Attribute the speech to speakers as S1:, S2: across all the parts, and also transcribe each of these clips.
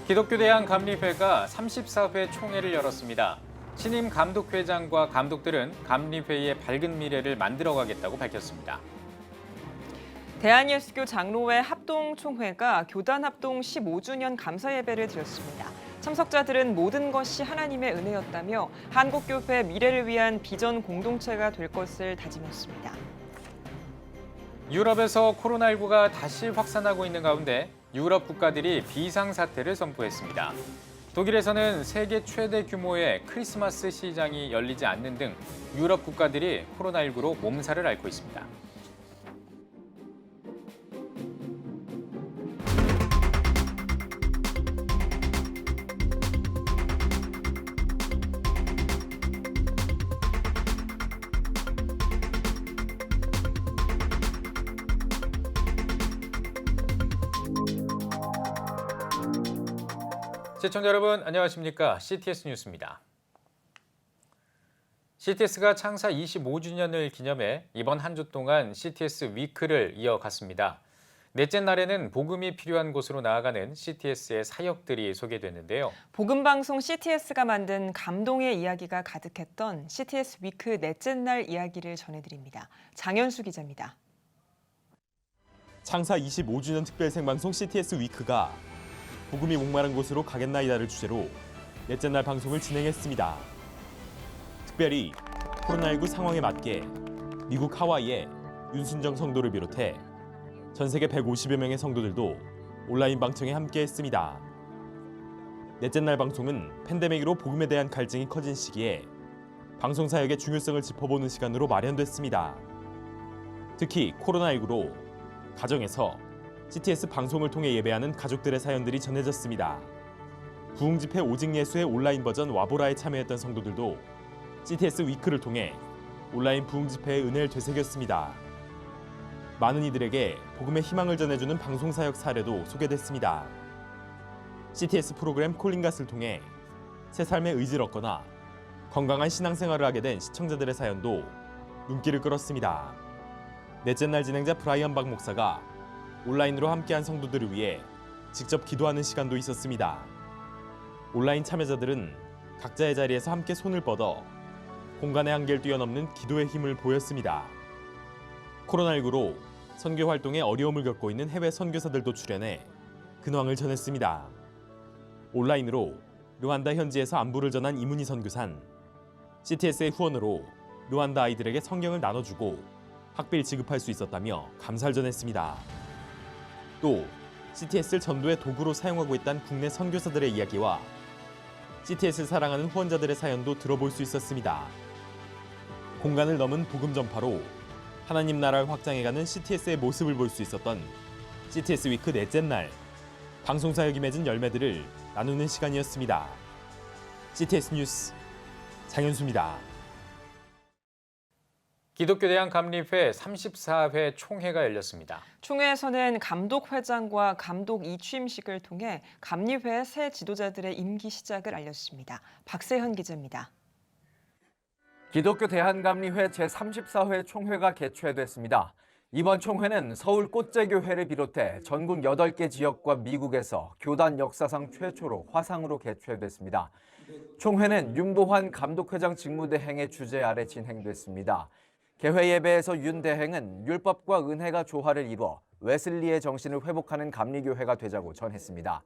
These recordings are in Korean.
S1: 기독교 대한감리회가 34회 총회를 열었습니다. 신임 감독회장과 감독들은 감리회의 밝은 미래를 만들어가겠다고 밝혔습니다.
S2: 대한예수교 장로회 합동총회가 교단합동 15주년 감사예배를 드렸습니다. 참석자들은 모든 것이 하나님의 은혜였다며 한국교회 미래를 위한 비전 공동체가 될 것을 다짐했습니다.
S1: 유럽에서 코로나19가 다시 확산하고 있는 가운데 유럽 국가들이 비상사태를 선포했습니다. 독일에서는 세계 최대 규모의 크리스마스 시장이 열리지 않는 등 유럽 국가들이 코로나19로 몸살을 앓고 있습니다. 시청자 여러분 안녕하십니까? CTS 뉴스입니다. CTS가 창사 25주년을 기념해 이번 한 주 동안 CTS 위크를 이어갔습니다. 넷째 날에는 복음이 필요한 곳으로 나아가는 CTS의 사역들이 소개됐는데요.
S2: 복음방송 CTS가 만든 감동의 이야기가 가득했던 CTS 위크 넷째 날 이야기를 전해드립니다. 장현수 기자입니다.
S3: 창사 25주년 특별 생방송 CTS 위크가 복음이 목마른 곳으로 가겠나이다를 주제로 넷째 날 방송을 진행했습니다. 특별히 코로나19 상황에 맞게 미국 하와이의 윤순정 성도를 비롯해 전 세계 150여 명의 성도들도 온라인 방청에 함께했습니다. 넷째 날 방송은 팬데믹으로 복음에 대한 갈증이 커진 시기에 방송 사역의 중요성을 짚어보는 시간으로 마련됐습니다. 특히 코로나19로 가정에서 CTS 방송을 통해 예배하는 가족들의 사연들이 전해졌습니다. 부흥집회 오직 예수의 온라인 버전 와보라에 참여했던 성도들도 CTS 위크를 통해 온라인 부흥집회의 은혜를 되새겼습니다. 많은 이들에게 복음의 희망을 전해주는 방송사역 사례도 소개됐습니다. CTS 프로그램 콜링갓을 통해 새 삶의 의지를 얻거나 건강한 신앙생활을 하게 된 시청자들의 사연도 눈길을 끌었습니다. 넷째 날 진행자 브라이언 박 목사가 온라인으로 함께한 성도들을 위해 직접 기도하는 시간도 있었습니다. 온라인 참여자들은 각자의 자리에서 함께 손을 뻗어 공간의 한계를 뛰어넘는 기도의 힘을 보였습니다. 코로나19로 선교 활동에 어려움을 겪고 있는 해외 선교사들도 출연해 근황을 전했습니다. 온라인으로 르완다 현지에서 안부를 전한 이문희 선교사는 CTS의 후원으로 르완다 아이들에게 성경을 나눠주고 학비를 지급할 수 있었다며 감사를 전했습니다. 또 CTS를 전도의 도구로 사용하고 있다는 국내 선교사들의 이야기와 CTS를 사랑하는 후원자들의 사연도 들어볼 수 있었습니다. 공간을 넘은 복음 전파로 하나님 나라를 확장해가는 CTS의 모습을 볼 수 있었던 CTS 위크 넷째 날 방송 사역이 맺은 열매들을 나누는 시간이었습니다. CTS 뉴스 장현수입니다.
S1: 기독교 대한감리회 34회 총회가 열렸습니다.
S2: 총회에서는 감독회장과 감독 이취임식을 통해 감리회 새 지도자들의 임기 시작을 알렸습니다. 박세현 기자입니다.
S4: 기독교 대한감리회 제34회 총회가 개최됐습니다. 이번 총회는 서울 꽃제교회를 비롯해 전국 8개 지역과 미국에서 교단 역사상 최초로 화상으로 개최됐습니다. 총회는 윤보환 감독회장 직무대행의 주재 아래 진행됐습니다. 개회 예배에서 윤 대행은 율법과 은혜가 조화를 이루어 웨슬리의 정신을 회복하는 감리교회가 되자고 전했습니다.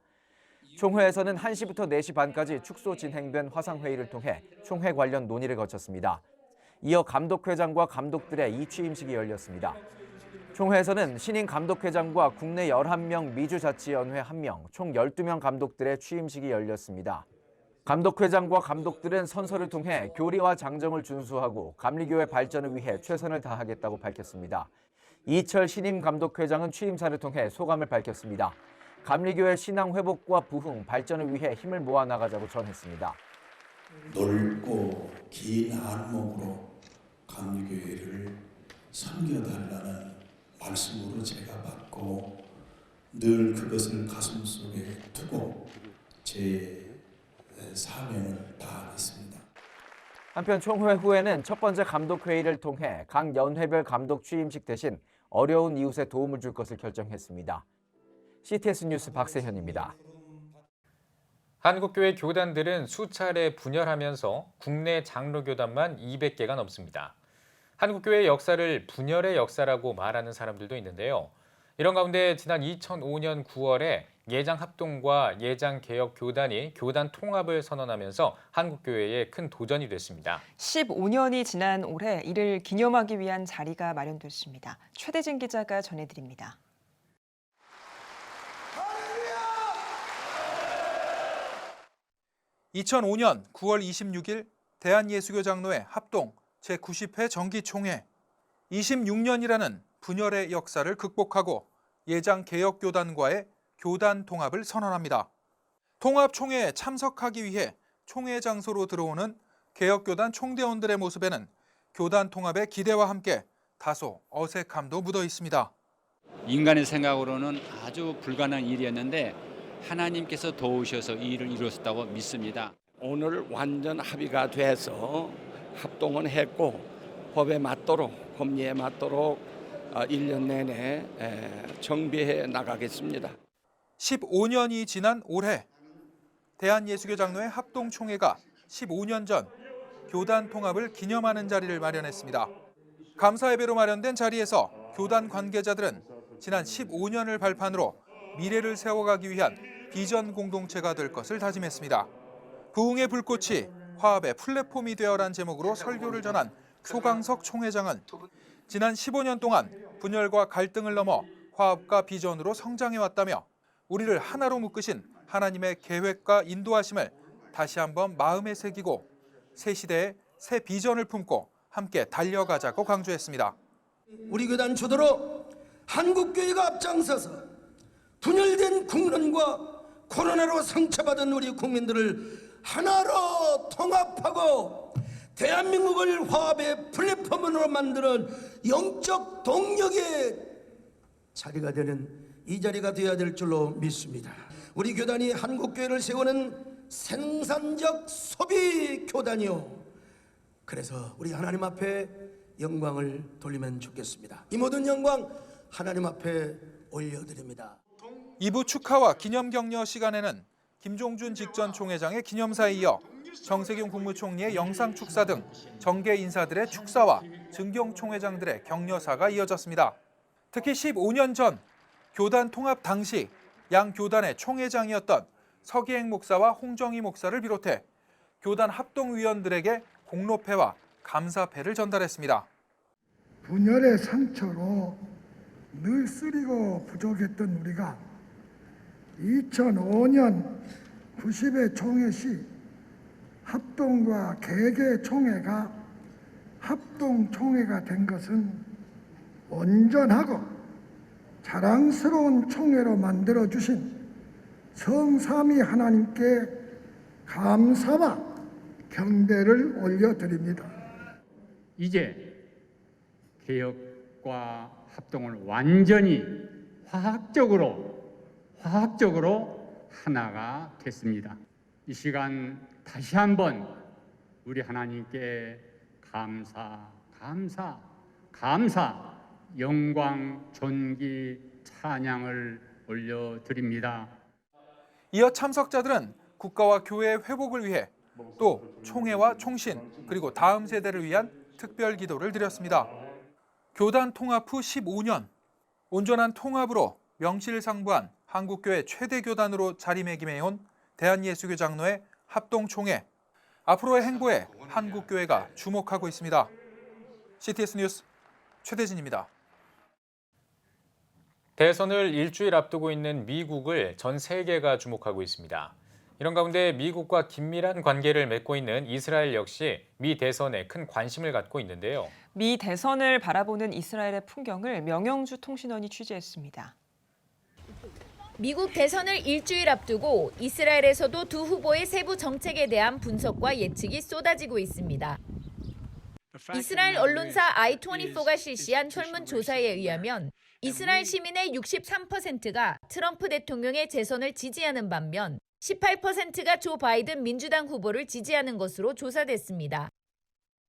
S4: 총회에서는 1시부터 4시 반까지 축소 진행된 화상회의를 통해 총회 관련 논의를 거쳤습니다. 이어 감독회장과 감독들의 이취임식이 열렸습니다. 총회에서는 신임 감독회장과 국내 11명 미주자치연회 1명, 총 12명 감독들의 취임식이 열렸습니다. 감독회장과 감독들은 선서를 통해 교리와 장정을 준수하고 감리교회 발전을 위해 최선을 다하겠다고 밝혔습니다. 이철 신임 감독회장은 취임사를 통해 소감을 밝혔습니다. 감리교회 신앙 회복과 부흥, 발전을 위해 힘을 모아나가자고 전했습니다.
S5: 넓고 긴 안목으로 감리교회를 섬겨달라는 말씀으로 제가 받고 늘 그것을 가슴속에 두고 제 사명을 다하겠습니다.
S4: 한편 총회 후에는 첫 번째 감독회의를 통해 각 연회별 감독 취임식 대신 어려운 이웃에 도움을 줄 것을 결정했습니다. CTS 뉴스 박세현입니다.
S1: 한국교회 교단들은 수차례 분열하면서 국내 장로교단만 200개가 넘습니다. 한국교회의 역사를 분열의 역사라고 말하는 사람들도 있는데요. 이런 가운데 지난 2005년 9월에 예장합동과 예장개혁교단이 교단 통합을 선언하면서 한국교회에 큰 도전이 됐습니다.
S2: 15년이 지난 올해 이를 기념하기 위한 자리가 마련됐습니다. 최대진 기자가 전해드립니다.
S6: 2005년 9월 26일 대한예수교 장로회 합동 제90회 정기총회. 26년이라는 분열의 역사를 극복하고 예장개혁교단과의 교단 통합을 선언합니다. 통합총회에 참석하기 위해 총회 장소로 들어오는 개혁교단 총대원들의 모습에는 교단 통합의 기대와 함께 다소 어색함도 묻어 있습니다.
S7: 인간의 생각으로는 아주 불가능한 일이었는데 하나님께서 도우셔서 이 일을 이루었다고 믿습니다.
S8: 오늘 완전 합의가 돼서 합동은 했고 법에 맞도록 법리에 맞도록 1년 내내 정비해 나가겠습니다.
S6: 15년이 지난 올해 대한예수교 장로회 합동총회가 15년 전 교단 통합을 기념하는 자리를 마련했습니다. 감사 예배로 마련된 자리에서 교단 관계자들은 지난 15년을 발판으로 미래를 세워가기 위한 비전 공동체가 될 것을 다짐했습니다. 부흥의 불꽃이 화합의 플랫폼이 되어란 제목으로 설교를 전한 소강석 총회장은 지난 15년 동안 분열과 갈등을 넘어 화합과 비전으로 성장해왔다며 우리를 하나로 묶으신 하나님의 계획과 인도하심을 다시 한번 마음에 새기고 새 시대의 새 비전을 품고 함께 달려가자고 강조했습니다.
S9: 우리 교단 주도로 한국교회가 앞장서서 분열된 국론과 코로나로 상처받은 우리 국민들을 하나로 통합하고 대한민국을 화합의 플랫폼으로 만드는 영적 동력의 자리가 되는 이 자리가 되어야 될 줄로 믿습니다. 우리 교단이 한국교회를 세우는 생산적 소비 교단이요. 그래서 우리 하나님 앞에 영광을 돌리면 좋겠습니다. 이 모든 영광 하나님 앞에 올려드립니다.
S6: 2부 축하와 기념 격려 시간에는 김종준 직전 총회장의 기념사에 이어 정세균 국무총리의 영상 축사 등 정계 인사들의 축사와 증경 총회장들의 격려사가 이어졌습니다. 특히 15년 전 교단 통합 당시 양 교단의 총회장이었던 서기행 목사와 홍정희 목사를 비롯해 교단 합동위원들에게 공로패와 감사패를 전달했습니다.
S10: 분열의 상처로 늘 쓰리고 부족했던 우리가 2005년 90회 총회 시 합동과 개개 총회가 합동총회가 된 것은 온전하고 자랑스러운 총회로 만들어주신 성삼위 하나님께 감사와 경배를 올려드립니다.
S11: 이제 개혁과 합동을 완전히 화학적으로 하나가 됐습니다. 이 시간 다시 한번 우리 하나님께 감사, 영광, 존귀, 찬양을 올려드립니다.
S6: 이어 참석자들은 국가와 교회의 회복을 위해 또 총회와 총신 그리고 다음 세대를 위한 특별 기도를 드렸습니다. 교단 통합 후 15년, 온전한 통합으로 명실상부한 한국교회 최대 교단으로 자리매김해온 대한예수교 장로회 합동총회. 앞으로의 행보에 한국교회가 주목하고 있습니다. CTS 뉴스 최대진입니다.
S1: 대선을 일주일 앞두고 있는 미국을 전 세계가 주목하고 있습니다. 이런 가운데 미국과 긴밀한 관계를 맺고 있는 이스라엘 역시 미 대선에 큰 관심을 갖고 있는데요.
S2: 미 대선을 바라보는 이스라엘의 풍경을 명영주 통신원이 취재했습니다.
S12: 미국 대선을 일주일 앞두고 이스라엘에서도 두 후보의 세부 정책에 대한 분석과 예측이 쏟아지고 있습니다. 이스라엘 언론사 i24가 실시한 설문조사에 의하면 이스라엘 시민의 63%가 트럼프 대통령의 재선을 지지하는 반면 18%가 조 바이든 민주당 후보를 지지하는 것으로 조사됐습니다.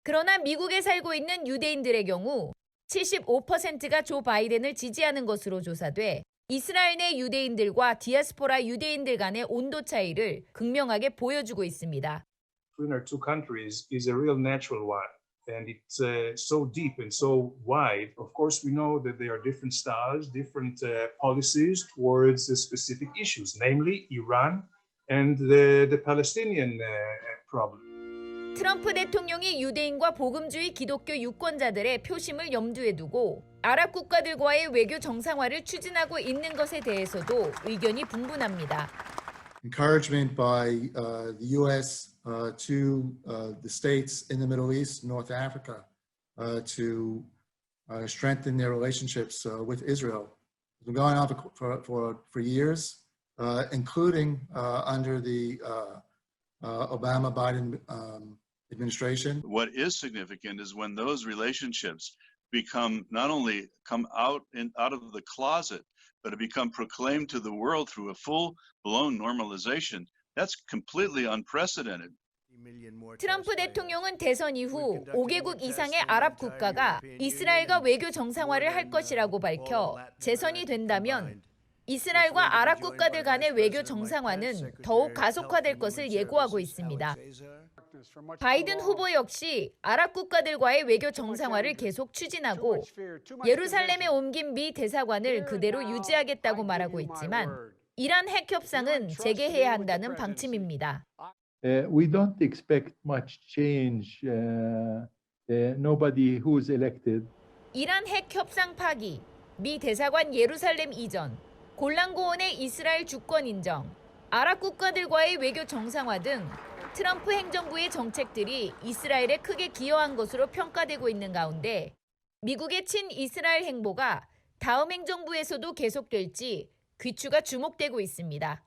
S12: 그러나 미국에 살고 있는 유대인들의 경우 75%가 조 바이든을 지지하는 것으로 조사돼 이스라엘 내 유대인들과 디아스포라 유대인들 간의 온도 차이를 극명하게 보여주고 있습니다.
S13: Between our two countries is a real natural one. And it's so deep and so wide. Of course, we know that there are different styles, different policies towards specific issues, namely Iran and the Palestinian problem.
S12: 트럼프 대통령이 유대인과 복음주의 기독교 유권자들의 표심을 염두에 두고 아랍 국가들과의 외교 정상화를 추진하고 있는 것에 대해서도 의견이 분분합니다.
S14: Encouragement by the U.S. To the states in the Middle East, North Africa, to strengthen their relationships with Israel. It's been going on for years, including under the Obama-Biden administration.
S15: What is significant is when those relationships become not only come out of the closet, but have become proclaimed to the world through a full-blown normalization. That's completely unprecedented.
S12: 트럼프 대통령은 대선 이후 5개국 이상의 아랍 국가가 이스라엘과 외교 정상화를 할 것이라고 밝혀 재선이 된다면 이스라엘과 아랍 국가들 간의 외교 정상화는 더욱 가속화될 것을 예고하고 있습니다. 바이든 후보 역시 아랍 국가들과의 외교 정상화를 계속 추진하고 예루살렘에 옮긴 미 대사관을 그대로 유지하겠다고 말하고 있지만 이란 핵 협상은 재개해야 한다는 방침입니다.
S16: We don't expect much change. Nobody who's elected.
S12: 이란 핵 협상 파기, 미 대사관 예루살렘 이전, 골란 고원의 이스라엘 주권 인정, 아랍 국가들과의 외교 정상화 등 트럼프 행정부의 정책들이 이스라엘에 크게 기여한 것으로 평가되고 있는 가운데 미국의 친이스라엘 행보가 다음 행정부에서도 계속될지 귀추가 주목되고 있습니다.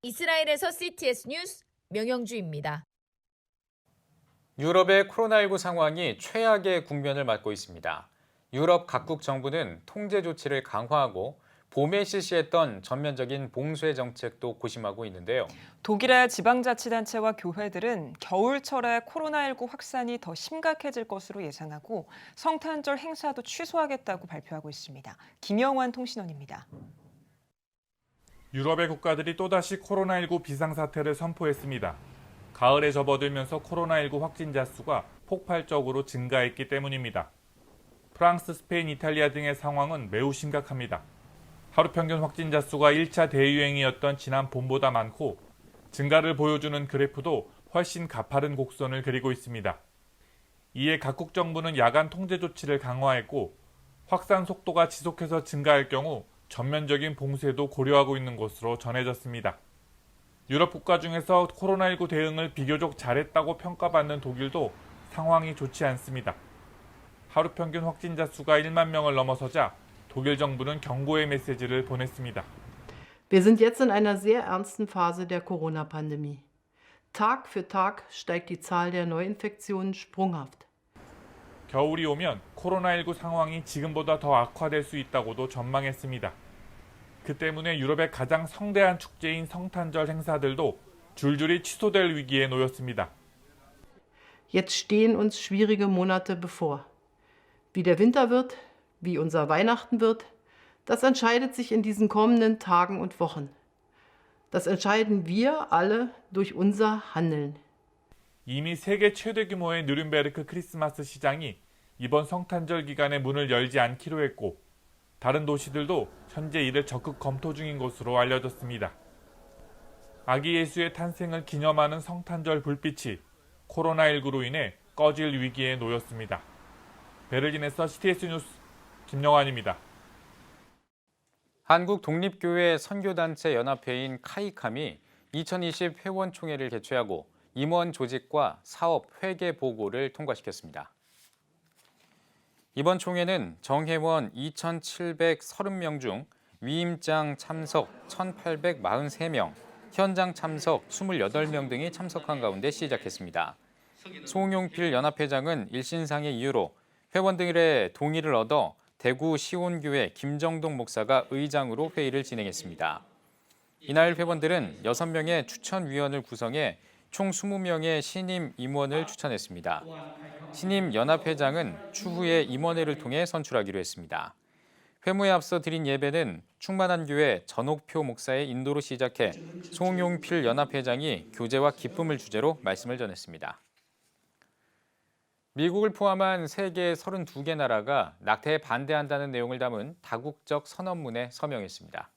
S12: 이스라엘에서 CTS 뉴스 명영주입니다.
S1: 유럽의 코로나19 상황이 최악의 국면을 맞고 있습니다. 유럽 각국 정부는 통제 조치를 강화하고 봄에 실시했던 전면적인 봉쇄 정책도 고심하고 있는데요.
S2: 독일의 지방자치단체와 교회들은 겨울철에 코로나19 확산이 더 심각해질 것으로 예상하고 성탄절 행사도 취소하겠다고 발표하고 있습니다. 김영환 통신원입니다.
S17: 유럽의 국가들이 또다시 코로나19 비상사태를 선포했습니다. 가을에 접어들면서 코로나19 확진자 수가 폭발적으로 증가했기 때문입니다. 프랑스, 스페인, 이탈리아 등의 상황은 매우 심각합니다. 하루 평균 확진자 수가 1차 대유행이었던 지난 봄보다 많고 증가를 보여주는 그래프도 훨씬 가파른 곡선을 그리고 있습니다. 이에 각국 정부는 야간 통제 조치를 강화했고 확산 속도가 지속해서 증가할 경우 전면적인 봉쇄도 고려하고 있는 것으로 전해졌습니다. 유럽 국가 중에서 코로나19 대응을 비교적 잘했다고 평가받는 독일도 상황이 좋지 않습니다. 하루 평균 확진자 수가 1만 명을 넘어서자 독일 정부는 경고의 메시지를 보냈습니다.
S18: Wir sind jetzt in einer sehr ernsten Phase der Corona-Pandemie. Tag für Tag steigt die Zahl der Neuinfektionen sprunghaft.
S17: 겨울이 오면 코로나19 상황이 지금보다 더 악화될 수 있다고도 전망했습니다. 그 때문에 유럽의 가장 성대한 축제인 성탄절 행사들도 줄줄이 취소될 위기에 놓였습니다.
S18: Jetzt stehen uns schwierige Monate bevor. Wie der Winter wird, wie unser Weihnachten wird, das entscheidet sich in diesen kommenden Tagen und Wochen. Das entscheiden wir alle durch unser Handeln.
S17: 이미 세계 최대 규모의 누른베르크 크리스마스 시장이 이번 성탄절 기간에 문을 열지 않기로 했고 다른 도시들도 현재 이를 적극 검토 중인 것으로 알려졌습니다. 아기 예수의 탄생을 기념하는 성탄절 불빛이 코로나19로 인해 꺼질 위기에 놓였습니다. 베를린에서 CTS 뉴스 김영환입니다.
S1: 한국 독립교회 선교단체 연합회인 카이캄이 2020 회원총회를 개최하고 임원 조직과 사업 회계 보고를 통과시켰습니다. 이번 총회는 정회원 2,730명 중 위임장 참석 1,843명, 현장 참석 28명 등이 참석한 가운데 시작했습니다. 송용필 연합회장은 일신상의 이유로 회원들의 동의를 얻어 대구 시온교회 김정동 목사가 의장으로 회의를 진행했습니다. 이날 회원들은 6명의 추천위원을 구성해 총 20명의 신임 임원을 추천했습니다. 신임 연합회장은 추후에 임원회를 통해 선출하기로 했습니다. 회무에 앞서 드린 예배는 충만한 교회 전옥표 목사의 인도로 시작해 송용필 연합회장이 교제와 기쁨을 주제로 말씀을 전했습니다. 미국을 포함한 세계 32개 나라가 낙태에 반대한다는 내용을 담은 다국적 선언문에 서명했습니다.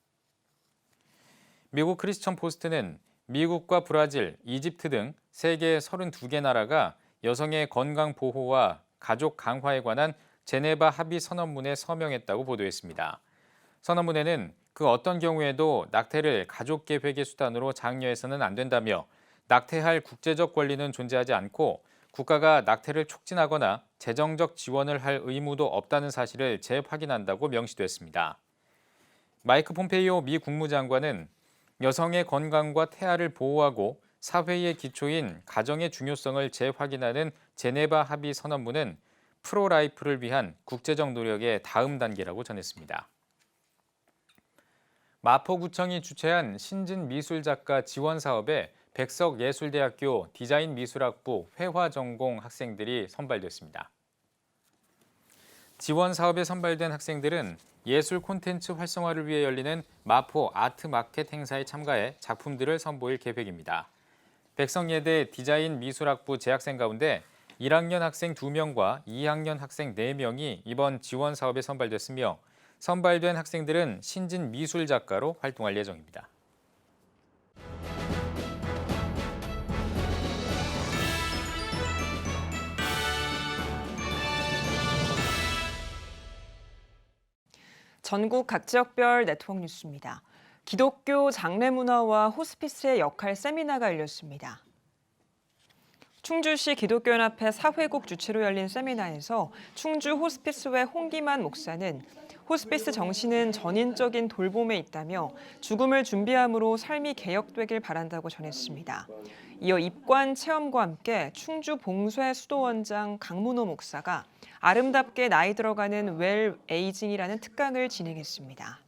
S1: 미국 크리스천 포스트는 미국과 브라질, 이집트 등 세계 32개 나라가 여성의 건강 보호와 가족 강화에 관한 제네바 합의 선언문에 서명했다고 보도했습니다. 선언문에는 그 어떤 경우에도 낙태를 가족 계획의 수단으로 장려해서는 안 된다며 낙태할 국제적 권리는 존재하지 않고 국가가 낙태를 촉진하거나 재정적 지원을 할 의무도 없다는 사실을 재확인한다고 명시됐습니다. 마이크 폼페이오 미 국무장관은 여성의 건강과 태아를 보호하고 사회의 기초인 가정의 중요성을 재확인하는 제네바 합의 선언문은 프로라이프를 위한 국제적 노력의 다음 단계라고 전했습니다. 마포구청이 주최한 신진미술작가 지원 사업에 백석예술대학교 디자인미술학부 회화전공 학생들이 선발됐습니다. 지원 사업에 선발된 학생들은 예술 콘텐츠 활성화를 위해 열리는 마포 아트마켓 행사에 참가해 작품들을 선보일 계획입니다. 백석예대 디자인미술학부 재학생 가운데 1학년 학생 2명과 2학년 학생 4명이 이번 지원 사업에 선발됐으며 선발된 학생들은 신진미술작가로 활동할 예정입니다.
S2: 전국 각 지역별 네트워크 뉴스입니다. 기독교 장례 문화와 호스피스의 역할 세미나가 열렸습니다. 충주시 기독교연합회 사회국 주최로 열린 세미나에서 충주 호스피스회 홍기만 목사는 호스피스 정신은 전인적인 돌봄에 있다며 죽음을 준비함으로 삶이 개혁되길 바란다고 전했습니다. 이어 입관 체험과 함께 충주 봉쇄 수도원장 강문호 목사가 아름답게 나이 들어가는 웰 에이징이라는 특강을 진행했습니다.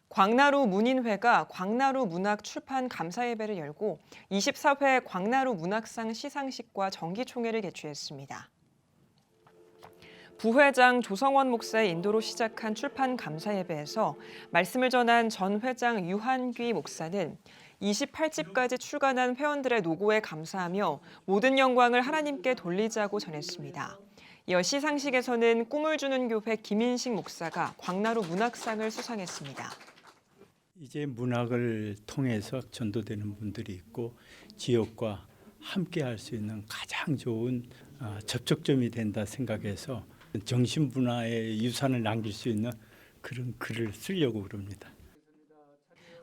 S2: 광나루 문인회가 광나루 문학 출판 감사 예배를 열고 24회 광나루 문학상 시상식과 정기총회를 개최했습니다. 부회장 조성원 목사의 인도로 시작한 출판 감사 예배에서 말씀을 전한 전 회장 유한귀 목사는 28집까지 출간한 회원들의 노고에 감사하며 모든 영광을 하나님께 돌리자고 전했습니다. 이어 시상식에서는 꿈을 주는 교회 김인식 목사가 광나루 문학상을 수상했습니다.
S19: 이제 문학을 통해서 전도되는 분들이 있고 지역과 함께 할 수 있는 가장 좋은 접촉점이 된다 생각해서 정신문화의 유산을 남길 수 있는 그런 글을 쓰려고 그럽니다.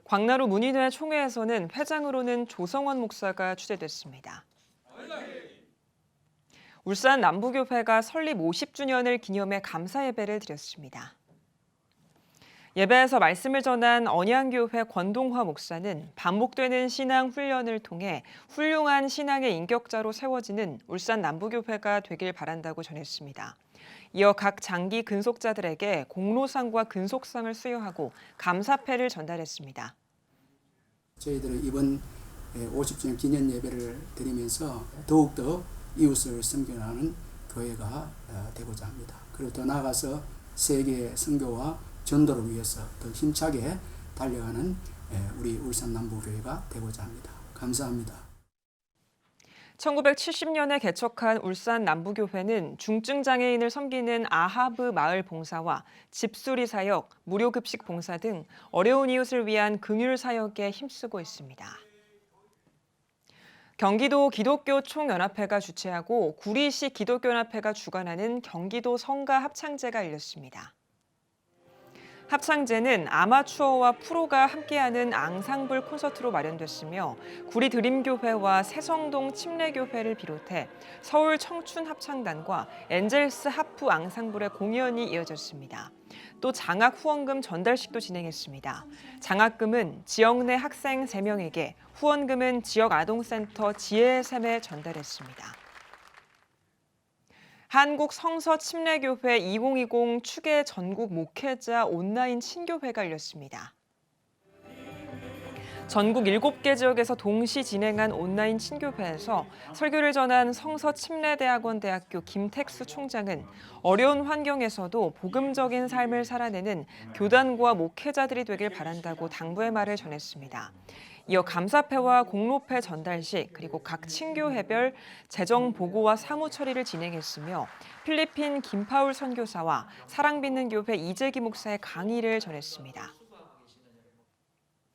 S2: 광나루 문인회 총회에서는 회장으로는 조성원 목사가 추대됐습니다. 울산 남부교회가 설립 50주년을 기념해 감사 예배를 드렸습니다. 예배에서 말씀을 전한 언양교회 권동화 목사는 반복되는 신앙 훈련을 통해 훌륭한 신앙의 인격자로 세워지는 울산 남부교회가 되길 바란다고 전했습니다. 이어 각 장기 근속자들에게 공로상과 근속상을 수여하고 감사패를 전달했습니다.
S20: 저희들은 이번 50주년 기념 예배를 드리면서 더욱더 이웃을 섬겨나가는 교회가 되고자 합니다. 그리고 더 나아가서 세계 선교와 전도를 위해서 더 힘차게 달려가는 우리 울산 남부교회가 되고자 합니다. 감사합니다.
S2: 1970년에 개척한 울산 남부교회는 중증장애인을 섬기는 아하브 마을 봉사와 집수리 사역, 무료급식 봉사 등 어려운 이웃을 위한 긍휼 사역에 힘쓰고 있습니다. 경기도 기독교 총연합회가 주최하고 구리시 기독교연합회가 주관하는 경기도 성가 합창제가 열렸습니다. 합창제는 아마추어와 프로가 함께하는 앙상블 콘서트로 마련됐으며 구리 드림교회와 새성동 침례교회를 비롯해 서울 청춘합창단과 엔젤스 하프 앙상블의 공연이 이어졌습니다. 또 장학 후원금 전달식도 진행했습니다. 장학금은 지역 내 학생 3명에게, 후원금은 지역 아동센터 지혜의 샘에 전달했습니다. 한국 성서 침례교회 2020 추계 전국 목회자 온라인 친교회가 열렸습니다. 전국 7개 지역에서 동시 진행한 온라인 친교회에서 설교를 전한 성서침례대학원대학교 김택수 총장은 어려운 환경에서도 복음적인 삶을 살아내는 교단과 목회자들이 되길 바란다고 당부의 말을 전했습니다. 이어 감사패와 공로패 전달식 그리고 각 친교회별 재정 보고와 사무 처리를 진행했으며 필리핀 김파울 선교사와 사랑빛는 교회 이재기 목사의 강의를 전했습니다.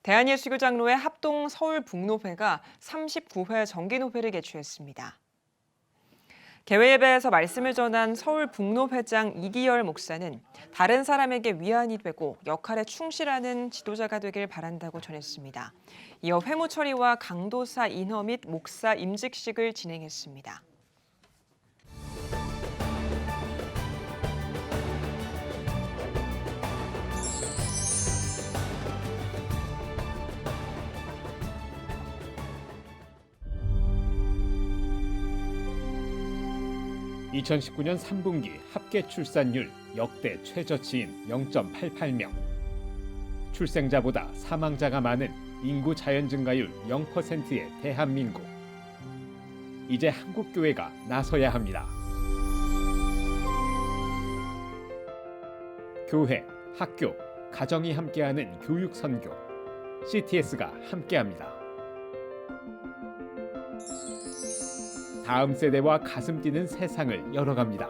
S2: 대한예수교 장로회 합동 서울북로회가 39회 정기노회를 개최했습니다. 개회예배에서 말씀을 전한 서울북로회장 이기열 목사는 다른 사람에게 위안이 되고 역할에 충실하는 지도자가 되길 바란다고 전했습니다. 이어 회무 처리와 강도사 인허 및 목사 임직식을 진행했습니다.
S21: (2019년 3분기) 합계 출산율 역대 최저치인 0.88명. 출생자보다 사망자가 많은 인구 자연 증가율 0%의 대한민국. 이제 한국교회가 나서야 합니다. 교회, 학교, 가정이 함께하는 교육 선교. CTS가 함께합니다. 다음 세대와 가슴 뛰는 세상을 열어갑니다.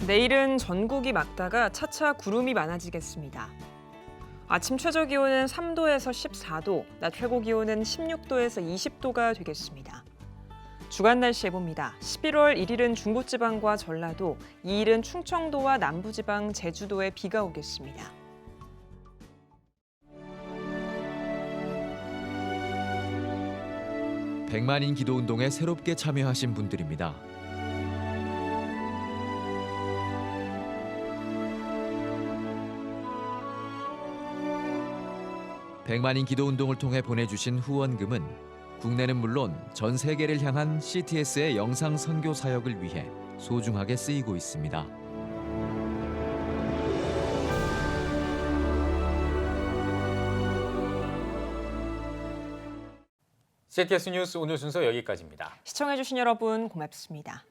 S2: 내일은 전국이 맑다가 차차 구름이 많아지겠습니다. 아침 최저 기온은 3도에서 14도, 낮 최고 기온은 16도에서 20도가 되겠습니다. 주간 날씨 예보입니다. 11월 1일은 중부지방과 전라도, 2일은 충청도와 남부지방, 제주도에 비가 오겠습니다.
S22: 백만인 기도운동에 새롭게 참여하신 분들입니다. 백만인 기도운동을 통해 보내주신 후원금은 국내는 물론 전 세계를 향한 CTS의 영상 선교 사역을 위해 소중하게 쓰이고 있습니다.
S1: CTS 뉴스 오늘 순서 여기까지입니다.
S2: 시청해주신 여러분 고맙습니다.